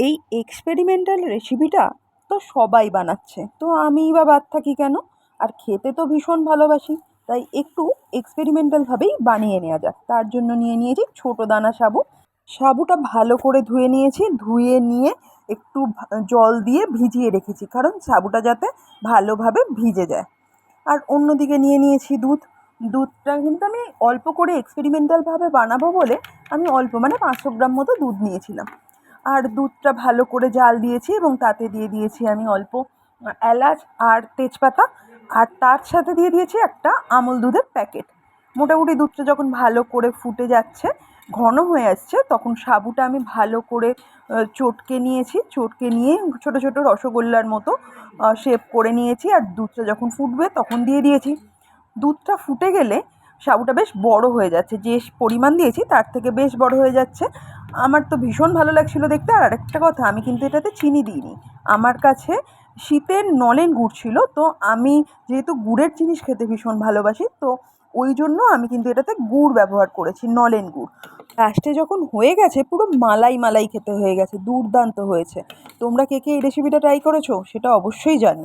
এই এক্সপেরিমেন্টাল রেসিপিটা তো সবাই বানাচ্ছে, তো আমিই বা বাদ থাকি কেন? আর খেতে তো ভীষণ ভালোবাসি, তাই একটু এক্সপেরিমেন্টালভাবেই বানিয়ে নেওয়া যাক। তার জন্য নিয়ে নিয়েছি ছোটো দানা সাবু। সাবুটা ভালো করে ধুয়ে নিয়েছি, ধুয়ে নিয়ে একটু জল দিয়ে ভিজিয়ে রেখেছি, কারণ সাবুটা যাতে ভালোভাবে ভিজে যায়। আর অন্যদিকে নিয়ে নিয়েছি দুধ। দুধটা কিন্তু আমি অল্প করে এক্সপেরিমেন্টালভাবে বানাবো বলে আমি অল্প, মানে 500 গ্রাম মতো দুধ নিয়েছিলাম। আর দুধটা ভালো করে জাল দিয়েছি এবং তাতে দিয়ে দিয়েছি আমি অল্প এলাচ আর তেজপাতা, আর তার সাথে দিয়ে দিয়েছি একটা আমুল দুধের প্যাকেট। মোটামুটি দুধটা যখন ভালো করে ফুটে যাচ্ছে, ঘন হয়ে আসছে, তখন সাবুটা আমি ভালো করে চটকে নিয়েছি। চটকে নিয়ে ছোটো ছোটো রসগোল্লার মতো শেপ করে নিয়েছি। আর দুধটা যখন ফুটবে তখন দিয়ে দিয়েছি। দুধটা ফুটে গেলে সাবুটা বেশ বড় হয়ে যাচ্ছে, যে পরিমাণ দিয়েছি তার থেকে বেশ বড় হয়ে যাচ্ছে। আমার তো ভীষণ ভালো লাগছিলো দেখতে। আর আরেকটা কথা, আমি কিন্তু এটাতে চিনি দিইনি। আমার কাছে শীতের নলেন গুড় ছিল, তো আমি যেহেতু গুড়ের জিনিস খেতে ভীষণ ভালোবাসি, তো ওই জন্য আমি কিন্তু এটাতে গুড় ব্যবহার করেছি, নলেন গুড়। লাস্টে যখন হয়ে গেছে পুরো মালাই মালাই খেতে হয়ে গেছে, দুর্দান্ত হয়েছে। তোমরা কে কে এই রেসিপিটা ট্রাই করেছো সেটা অবশ্যই জানি।